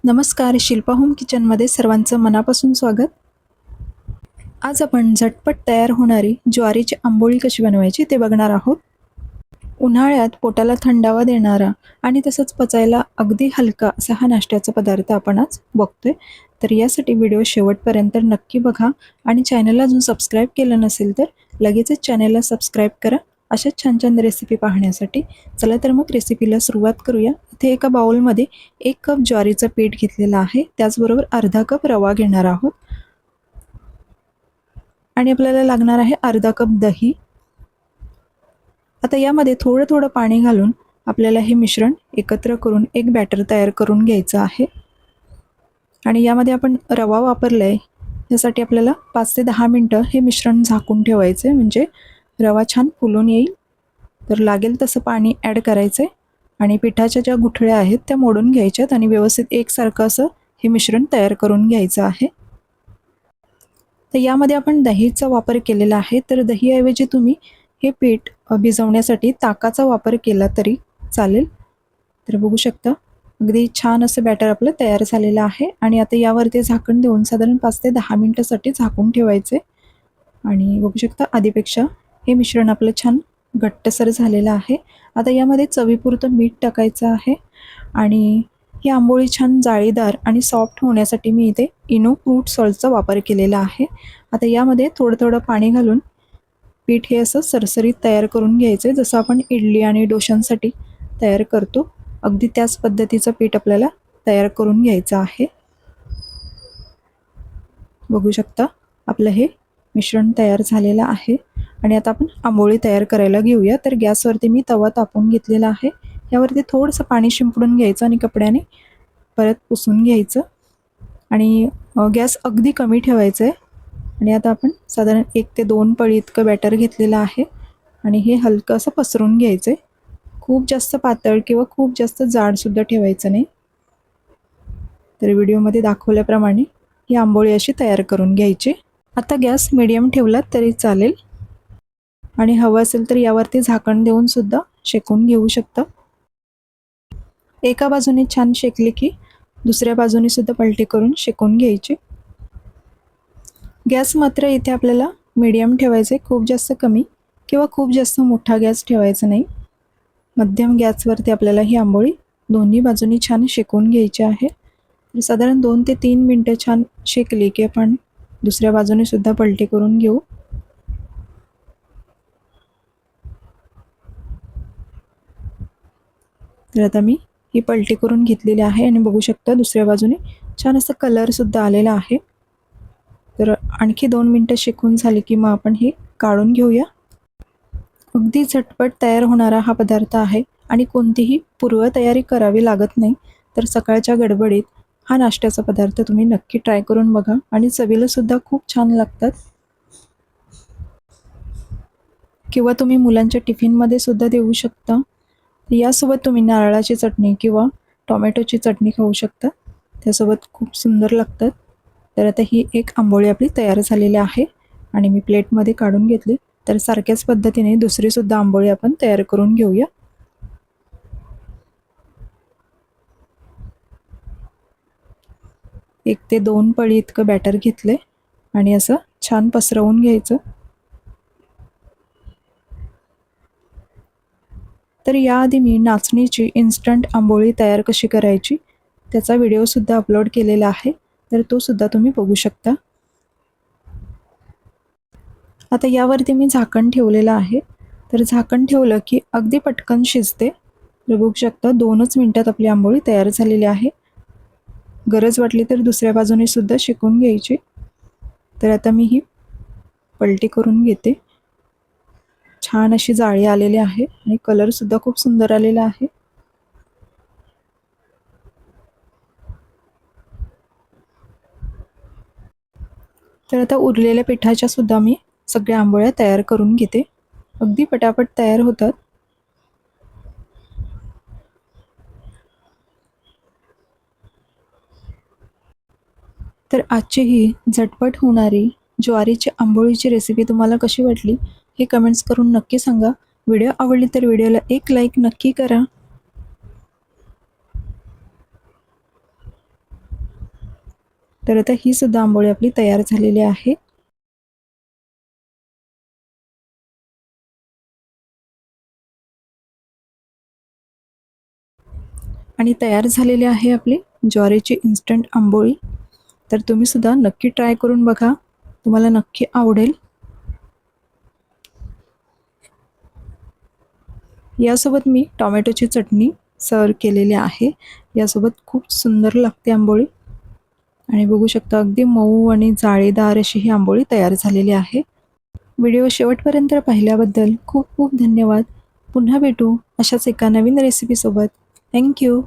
नमस्कार, शिल्पा होम किचनमध्ये सर्वांचं मनापासून स्वागत. आज आपण झटपट तयार होणारी ज्वारीची आंबोळी कशी बनवायची ते बघणार आहोत. उन्हाळ्यात पोटाला थंडावा देणारा आणि तसंच पचायला अगदी हलका असा हा नाश्त्याचा पदार्थ आपण आज बघतोय. तर यासाठी व्हिडिओ शेवटपर्यंत नक्की बघा आणि चॅनलला अजून सबस्क्राईब केलं नसेल तर लगेचच चॅनलला सबस्क्राईब करा अशाच छान छान रेसिपी पाहण्यासाठी. चला तर मग रेसिपीला सुरुवात करूया. इथे एका बाउलमध्ये 1 कप ज्वारीचं पीठ घेतलेलं आहे, त्याचबरोबर अर्धा कप रवा घेणार आहोत आणि आपल्याला लागणार आहे अर्धा कप दही. आता यामध्ये थोडं थोडं पाणी घालून आपल्याला हे मिश्रण एकत्र करून एक बॅटर तयार करून घ्यायचं आहे. आणि यामध्ये आपण रवा वापरला आहे, यासाठी आपल्याला 5 ते 10 मिनटं हे मिश्रण झाकून ठेवायचं आहे, म्हणजे रवा छान फुलून येईल. तर लागेल तसं पाणी ॲड करायचं आहे आणि पिठाच्या ज्या गुठळ्या आहेत त्या मोडून घ्यायच्यात आणि व्यवस्थित एकसारखं असं हे मिश्रण तयार करून घ्यायचं आहे. तर यामध्ये आपण दहीचा वापर केलेला आहे, तर दहीऐवजी तुम्ही हे पीठ भिजवण्यासाठी ताकाचा वापर केला तरी चालेल. तर बघू शकता अगदी छान असं बॅटर आपलं तयार झालेलं आहे आणि आता यावरती झाकण देऊन साधारण 5 ते 10 मिनटासाठी झाकून ठेवायचे. आणि बघू शकता आधीपेक्षा हे मिश्रण आपलं छान घट्टसर झालेलं आहे. आता यामध्ये चवीपुरतं मीठ टाकायचं आहे आणि ही आंबोळी छान जाळीदार आणि सॉफ्ट होण्यासाठी मी इथे इनो फ्रूट सॉल्टचा वापर केलेला आहे. आता यामध्ये थोडं थोडं पाणी घालून पीठ हे असं सरसरीत तयार करून घ्यायचं आहे, जसं आपण इडली आणि डोशांसाठी तयार करतो अगदी त्याच पद्धतीचं पीठ आपल्याला तयार करून घ्यायचं आहे. बघू शकता आपलं हे मिश्रण तयार झालेलं आहे आणि आता आपण आंबोळी तयार करायला घेऊया. तर गॅसवरती मी तवा तापवून घेतलेला आहे, यावरती थोडंसं पाणी शिंपडून घ्यायचं आणि कपड्याने परत पुसून घ्यायचं आणि गॅस अगदी कमी ठेवायचं आहे. आणि आता आपण साधारण 1 ते 2 पळी इतकं बॅटर घेतलेलं आहे आणि हे हलकं असं पसरून घ्यायचं आहे. खूप जास्त पातळ किंवा खूप जास्त जाडसुद्धा ठेवायचं नाही. तर व्हिडिओमध्ये दाखवल्याप्रमाणे ही आंबोळी अशी तयार करून घ्यायची. आता गॅस मिडियम ठेवला तरी चालेल आणि हवं असेल तर यावरती झाकण देऊन सुद्धा शेकून घेऊ शकता. एका बाजूने छान शेकली की दुसऱ्या बाजूने सुद्धा पलटी करून शेकून घ्यायची. गॅस मात्र इथे आपल्याला मीडियम ठेवायचे, खूप जास्त कमी किंवा खूप जास्त मोठा गॅस ठेवायचा नाही. मध्यम गॅसवरती आपल्याला ही आंबोळी दोन्ही बाजूनी छान शेकून घ्यायची आहे. साधारण 2 ते 3 मिनटं छान शेकली की आपण दुसऱ्या बाजूने सुद्धा पलटी करून घेऊ. तर आता मी ही पलटी करून घेतलेली आहे आणि बघू शकता दुसऱ्या बाजूने छान असा कलरसुद्धा आलेला आहे. तर आणखी 2 मिनटं शेकून झाली की मग आपण हे काढून घेऊया. अगदी झटपट तयार होणारा हा पदार्थ आहे आणि कोणतीही पूर्वतयारी करावी लागत नाही. तर सकाळच्या गडबडीत हा नाश्त्याचा पदार्थ तुम्ही नक्की ट्राय करून बघा आणि चवीला सुद्धा खूप छान लागतात. किंवा तुम्ही मुलांच्या टिफिनमध्ये सुद्धा देऊ शकता. यासोबत तुम्ही नारळाची चटणी किंवा टोमॅटोची चटणी खाऊ शकता, त्यासोबत खूप सुंदर लागतात. तर आता ही एक आंबोळी आपली तयार झालेली आहे आणि मी प्लेटमध्ये काढून घेतली. तर सारख्याच पद्धतीने दुसरीसुद्धा आंबोळी आपण तयार करून घेऊया. एक ते 2 पळी इतकं बॅटर घेतले आणि असं छान पसरवून घ्यायचं. तर याआधी मी नाचणीची इन्स्टंट आंबोळी तयार कशी करायची त्याचा व्हिडिओसुद्धा अपलोड केलेला आहे, तर तो सुद्धा तुम्ही बघू शकता. आता यावरती मी झाकण ठेवलेलं आहे. तर झाकण ठेवलं की अगदी पटकन शिजते. तर बघू शकता 2च मिनटात आपली आंबोळी तयार झालेली आहे. गरज वाटली तर दुसऱ्या बाजूने सुद्धा शेकून घ्यायची. तर आता मी ही पलटी करून घेते. छान अशी जाळी आलेली आहे आणि कलरसुद्धा खूप सुंदर आलेला आहे. तर आता उरलेल्या पिठाच्या सुद्धा मी सगळ्या आंबोळ्या तयार करून घेते. अगदी पटापट तयार होतात. तर आजची ही झटपट होणारी ज्वारीची आंबोळीची रेसिपी तुम्हाला कशी वाटली हे कमेंट्स करून नक्की सांगा. व्हिडिओ आवडली तर व्हिडिओला एक लाईक नक्की करा. तर आता ही सुद्धा आंबोळी आपली तयार झालेली आहे. आणि तयार झालेली आहे आपली ज्वारीची इन्स्टंट आंबोळी. तर तुम्ही सुद्धा नक्की ट्राय करून बघा, तुम्हाला नक्की आवडेल. यासोबत मी टोमॅटोची चटणी सर्व केलेली आहे. यासोबत खूप सुंदर लागते आंबोळी. आणि बघू शकता अगदी मऊ आणि जाळीदार अशी ही आंबोळी तयार झालेली आहे. व्हिडिओ शेवटपर्यंत पाहिल्याबद्दल खूप खूप धन्यवाद. पुन्हा भेटू अशाच एका नवीन रेसिपीसोबत. थँक्यू.